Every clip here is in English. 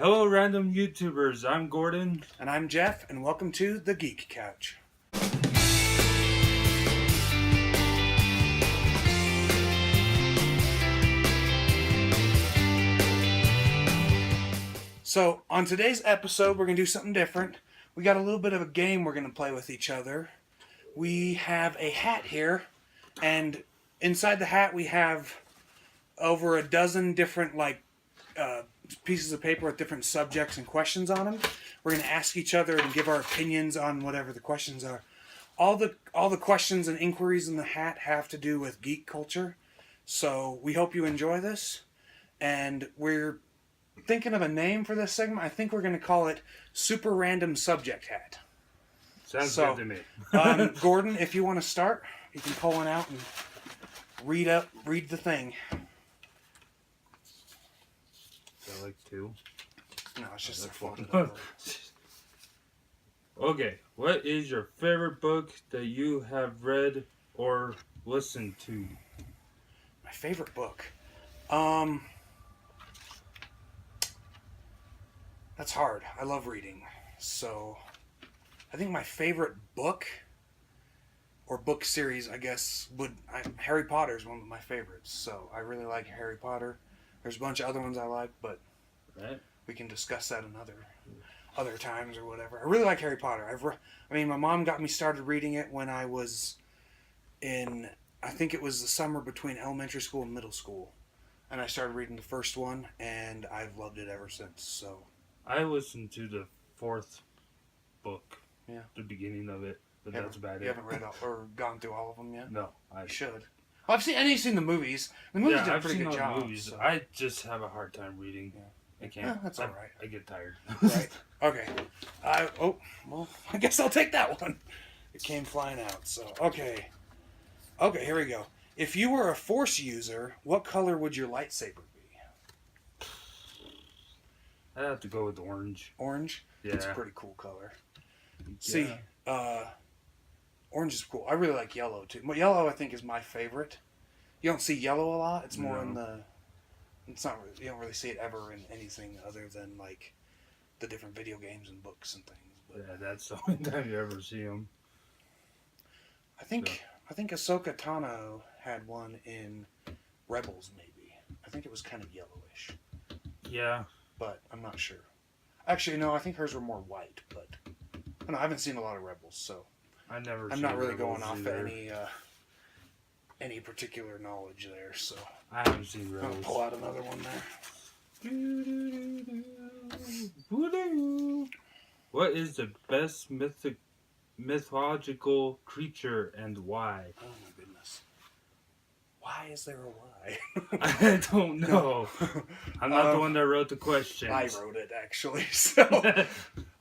Hello, random YouTubers. I'm Gordon. And I'm Jeff, and welcome to the Geek Couch. So, on today's episode, we're going to do something different. We got a little bit of a game we're going to play with each other. We have a hat here, and inside the hat we have over a dozen different, pieces of paper with different subjects and questions on them. We're going to ask each other and give our opinions on whatever the questions are. All the questions and inquiries in the hat have to do with geek culture. So we hope you enjoy this. And we're thinking of a name for this segment. I think we're going to call it Super Random Subject Hat. Sounds good to me. Gordon, if you want to start, you can pull one out and read the thing. Like two? No, it's just their phone. Okay, what is your favorite book that you have read or listened to? My favorite book? That's hard. I love reading. So, I think my favorite book or book series, I guess, Harry Potter is one of my favorites. So, I really like Harry Potter. There's a bunch of other ones I like, but we can discuss that in other times or whatever. I really like Harry Potter. My mom got me started reading it when I was I think it was the summer between elementary school and middle school. And I started reading the first one, and I've loved it ever since. So I listened to the fourth book. Yeah. The beginning of it, but that's about it. You haven't read or gone through all of them yet? No, I should. Well, I've seen the movies. The movies did a pretty good job. Movies. So. I just have a hard time reading. Yeah. I can't. Yeah, that's all right. I get tired. Right. Okay. I guess I'll take that one. It came flying out. So okay, here we go. If you were a Force user, what color would your lightsaber be? I'd have to go with orange. Orange? Yeah. It's a pretty cool color. See, orange is cool. I really like yellow too. Well, yellow I think is my favorite. You don't see yellow a lot. It's more in the. It's not. You don't really see it ever in anything other than like the different video games and books and things. But yeah, that's the only time you ever see them. I think Ahsoka Tano had one in Rebels. Maybe I think it was kind of yellowish. Yeah, but I'm not sure. Actually, no. I think hers were more white. But I don't know, I haven't seen a lot of Rebels, so. I'm not really going off of any particular knowledge there, so I haven't seen Rebels. I'll pull out another one there. What is the best mythological creature and why? Oh my goodness! Why is there a why? I don't know. I'm not the one that wrote the question. I wrote it actually, so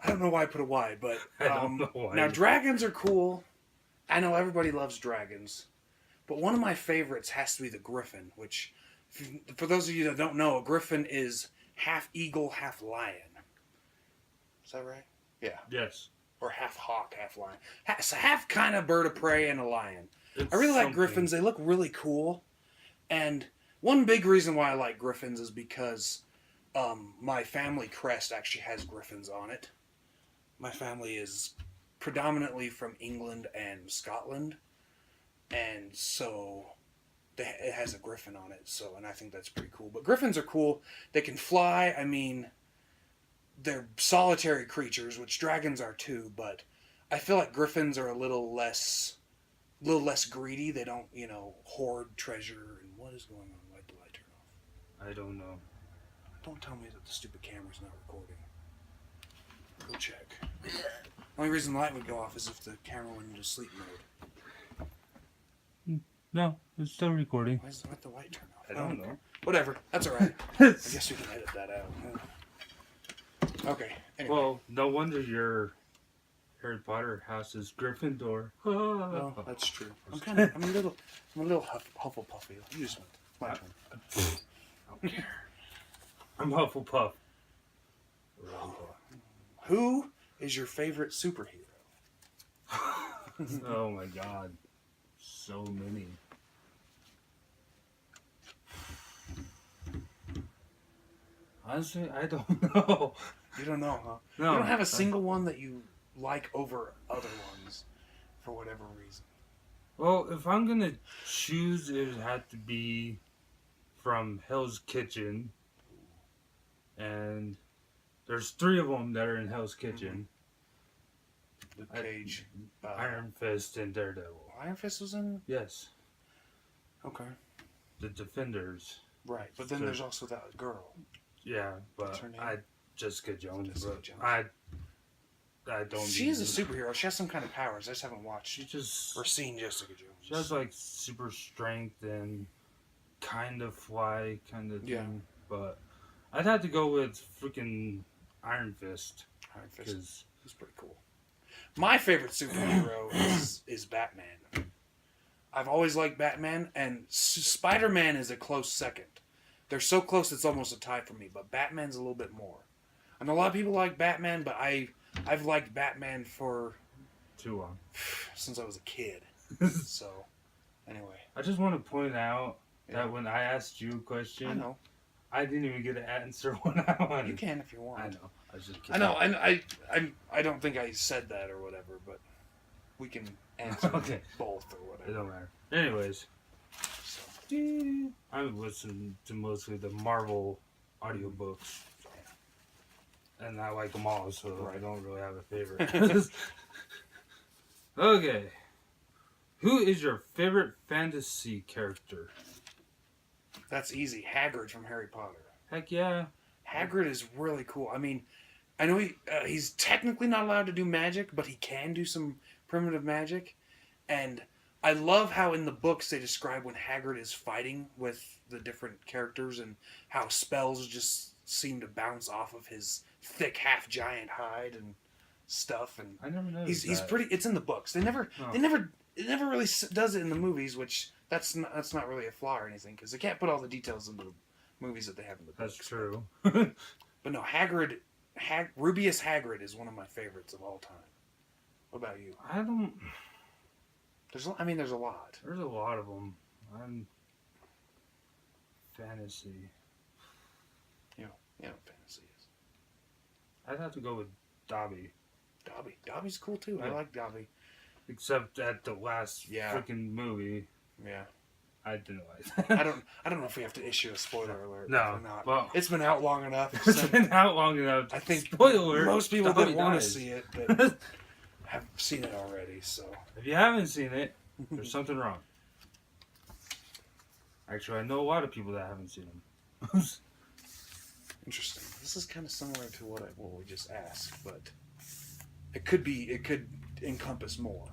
I don't know why I put a why, but I don't know why. Now dragons are cool. I know everybody loves dragons, but one of my favorites has to be the griffin. Which, for those of you that don't know, a griffin is half eagle, half lion. Is that right? Yeah. Yes. Or half hawk, half lion. So half kind of bird of prey and a lion. It's I really something. like griffins. They look really cool. And one big reason why I like griffins is because my family crest actually has griffins on it. My family is predominantly from England and Scotland. And so it has a griffin on it. And I think that's pretty cool. But griffins are cool. They can fly. I mean, they're solitary creatures, which dragons are too. But I feel like griffins are a little less greedy. They don't, hoard treasure. And what is going on? Why did the light turn off? I don't know. Don't tell me that the stupid camera's not recording. Go check. The only reason the light would go off is if the camera went into sleep mode. No, it's still recording. Why did the light turn off? I don't know. Whatever. That's alright. I guess we can edit that out. Okay. Anyway. Well, no wonder your Harry Potter house is Gryffindor. Well, that's true. I'm a little Hufflepuffy. You just went. My turn. I don't care. I'm Hufflepuff. Who is your favorite superhero? Oh my god. So many. Honestly, I don't know. You don't know, huh? No. You don't have a single one that you like over other ones for whatever reason. Well, if I'm gonna choose, it would have to be from Hell's Kitchen, and there's 3 of them that are in Hell's Kitchen. Luke Cage, Iron Fist, and Daredevil. Iron Fist was in. Yes. Okay. The Defenders. Right, but then there's also that girl. Yeah, What's but her name? Jessica Jones. Jessica But Jones. I don't. She is a superhero. She has some kind of powers. I just haven't watched She just. or seen Jessica Jones. She has like super strength and kind of fly kind of thing. Yeah. But I'd have to go with freaking Iron Fist. Iron Fist. Because He's pretty cool. My favorite superhero is Batman. I've always liked Batman, and Spider-Man is a close second. They're so close it's almost a tie for me, but Batman's a little bit more. I know a lot of people like Batman, but I've liked Batman for too long. since I was a kid. So, anyway. I just want to point out that when I asked you a question, I know. I didn't even get to answer what I wanted. You can if you want. I know. I was just I kidding. know, and I don't think I said that or whatever, but we can answer Okay. both or It whatever. don't matter. Anyways, So, I'm listening to mostly the Marvel audiobooks. And I like them all, so I don't really have a favorite. Okay. Who is your favorite fantasy character? that's easy. Hagrid from Harry Potter. Heck yeah. Hagrid is really cool. I mean, I know he's technically not allowed to do magic, but he can do some primitive magic. And I love how in the books they describe when Hagrid is fighting with the different characters and how spells just seem to bounce off of his thick half-giant hide and stuff. And I never noticed he's that. pretty. It's in the books. It never really does it in the movies, which that's not really a flaw or anything because they can't put all the details into the movies that they have in the books. That's true. But no, Rubius Hagrid is one of my favorites of all time. What about you? I don't... There's a lot. There's a lot of them. I'm... Fantasy. You know what fantasy is. I'd have to go with Dobby. Dobby's cool too. I Yeah. like Dobby. Except at the last Yeah. freaking movie, Yeah. I didn't like that. I don't know if we have to issue a spoiler alert No. or not. Well, It's been out long enough. it's So been out long enough. I think Spoiler. most people Dobby didn't want to dies. see it, but have seen it already. So If you haven't seen it, there's something wrong. Actually, I know a lot of people that haven't seen them. interesting. This is kind of similar to what we just asked, but it could encompass more.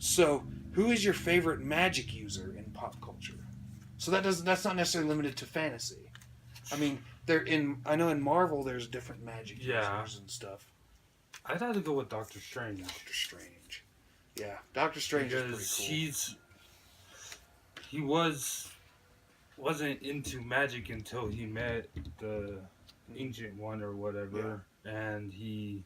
So, who is your favorite magic user in pop culture? So that's not necessarily limited to fantasy. I mean, I know in Marvel there's different magic users and stuff. I'd have to go with Doctor Strange. Doctor Strange. Yeah, Doctor Strange is pretty cool. He wasn't into magic until he met the Ancient One or whatever, and he's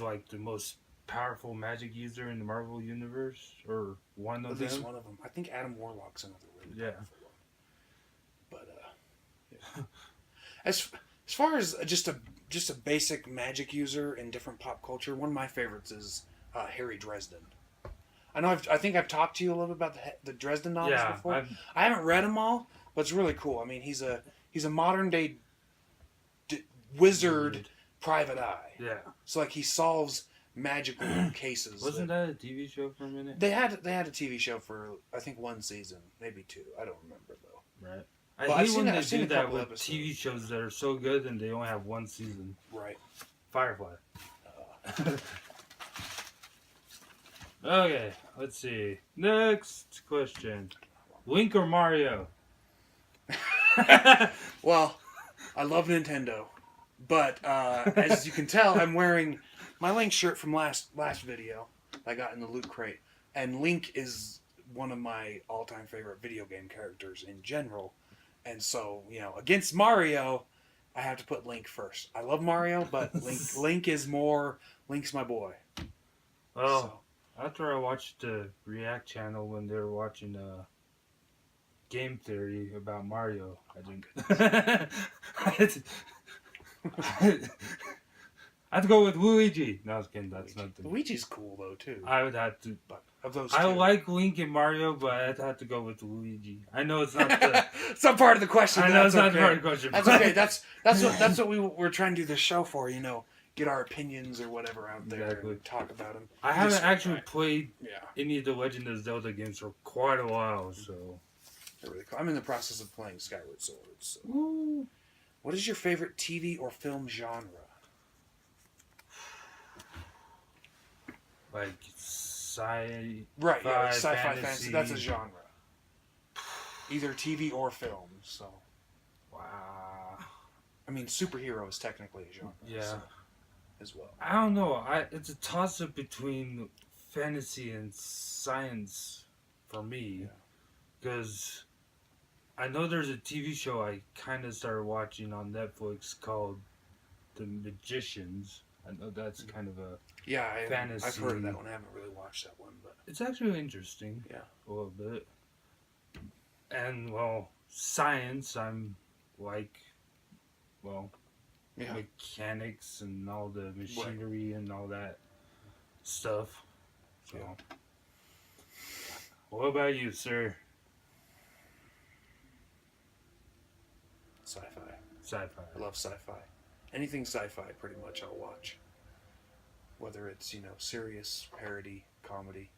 like the most powerful magic user in the Marvel universe, or one of At them. least one of them. I think Adam Warlock's another really powerful one. But as far as just a basic magic user in different pop culture, one of my favorites is Harry Dresden. I know I think I've talked to you a little bit about the Dresden novels before. I haven't read them all, but it's really cool. I mean, he's a modern day wizard private eye. Yeah. So like he solves magical cases. Wasn't that a TV show for a minute? They had a TV show for I think one season, maybe two. I don't remember though. Right. Well, I I've hate seen when that- they I've seen do a that couple with episodes. TV shows that are so good and they only have one season. Right. Firefly. Okay, let's see. Next question. Link or Mario? Well, I love Nintendo, but as you can tell, I'm wearing my Link shirt from last video I got in the loot crate, and Link is one of my all-time favorite video game characters in general, and so against Mario, I have to put Link first. I love Mario, but Link's my boy. Well, after I watched the React channel when they were watching game theory about Mario. I think. I'd go with Luigi. No, I was kidding. That's nothing. Luigi's cool though too. I would have to. But of those, I two. like Link and Mario, but I'd have to go with Luigi. I know it's not. The, it's not part of the question. I know it's not part of the question. That's okay. That's what we're trying to do this show for. You know, get our opinions or whatever out there and talk about them. I haven't actually played any of the Legend of Zelda games for quite a while, so. They're really cool. I'm in the process of playing Skyward Sword. So. Ooh. What is your favorite TV or film genre? Like sci-fi, right? Yeah, like sci-fi fantasy. That's a genre. Either TV or film. So. Wow. I mean, superhero is technically a genre. Yeah. So, as well. I don't know. It's a toss-up between fantasy and science for me, because I know there's a TV show I kind of started watching on Netflix called The Magicians. I know that's kind of a fantasy. I've heard of that one. I haven't really watched that one, but it's actually interesting. Yeah, a little bit. And well, science. I'm like, mechanics and all the machinery and all that stuff. So, what about you, sir? Sci-fi. Sci-fi. I love sci-fi. Anything sci-fi, pretty much, I'll watch. Whether it's, serious, parody, comedy,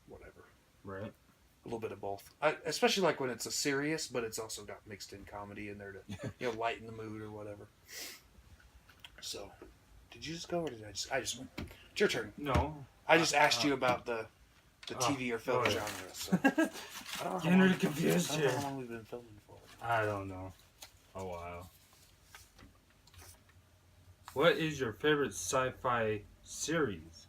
whatever. Right. A little bit of both. Especially like when it's a serious, but it's also got mixed in comedy in there to, lighten the mood or whatever. So, did you just go or did I just went? It's your turn. No. I just asked you about the TV or film genre. So. I don't know Getting really confused here. How long we've been filming for? I don't know. A while. What is your favorite sci-fi series?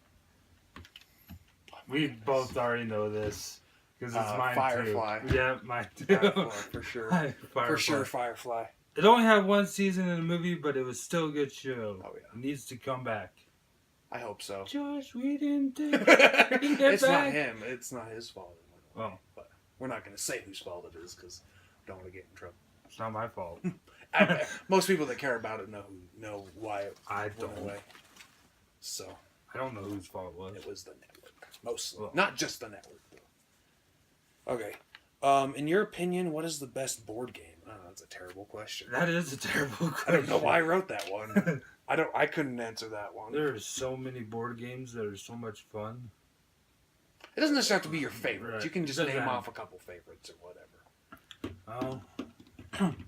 We both already know this because it's mine Firefly. too. Yeah, mine too. Firefly, for sure. Firefly. For sure, Firefly. It only had one season in the movie, but it was still a good show. Oh yeah, it needs to come back. I hope so. Josh, we didn't do it. It's not him. It's not his fault. Oh, but we're not going to say whose fault it is because we don't want to get in trouble. It's not my fault. Most people that care about it know why it went away. So I don't know whose fault it was. It was the network, mostly. Well, not just the network, though. Okay. In your opinion, what is the best board game? Oh, that's a terrible question. That is a terrible question. I don't know why I wrote that one. I couldn't answer that one. There are so many board games that are so much fun. It doesn't necessarily have to be your favorite. Right. You can just name off a couple favorites or whatever.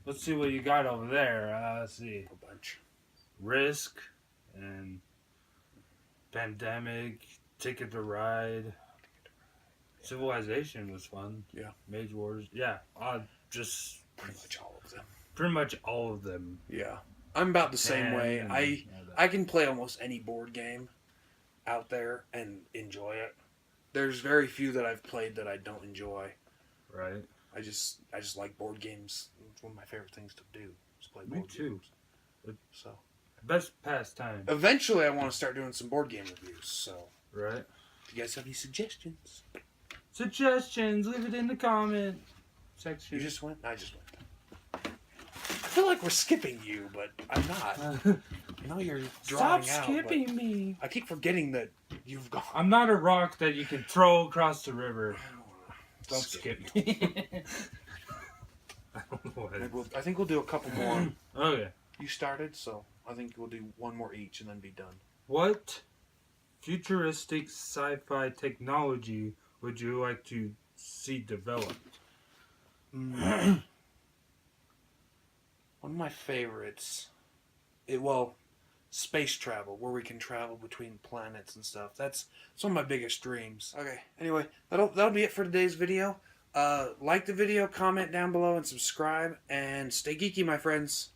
Let's see what you got over there. Let's see. A bunch. Risk and Pandemic, Ticket to Ride. Civilization was fun. Yeah. Mage Wars. Yeah. Just pretty much all of them. Pretty much all of them. Yeah. I'm about the same way. I can play almost any board game out there and enjoy it. There's very few that I've played that I don't enjoy. Right. I just like board games. It's one of my favorite things to do. Is play board games. So best pastime. Eventually I want to start doing some board game reviews, so right. If you guys have any suggestions. Leave it in the comment section. You just went? I just went. I feel like we're skipping you, but I'm not. I know you're drawing Stop out. skipping me. I keep forgetting that you've gone. I'm not a rock that you can throw across the river. Don't skip me. I don't know what I think we'll do a couple more. Okay. You started, so I think we'll do one more each and then be done. What futuristic sci-fi technology would you like to see developed? One of my favorites, space travel, where we can travel between planets and stuff. That's one of my biggest dreams. Okay, anyway, that'll be it for today's video. Like the video, comment down below, and subscribe, and stay geeky, my friends.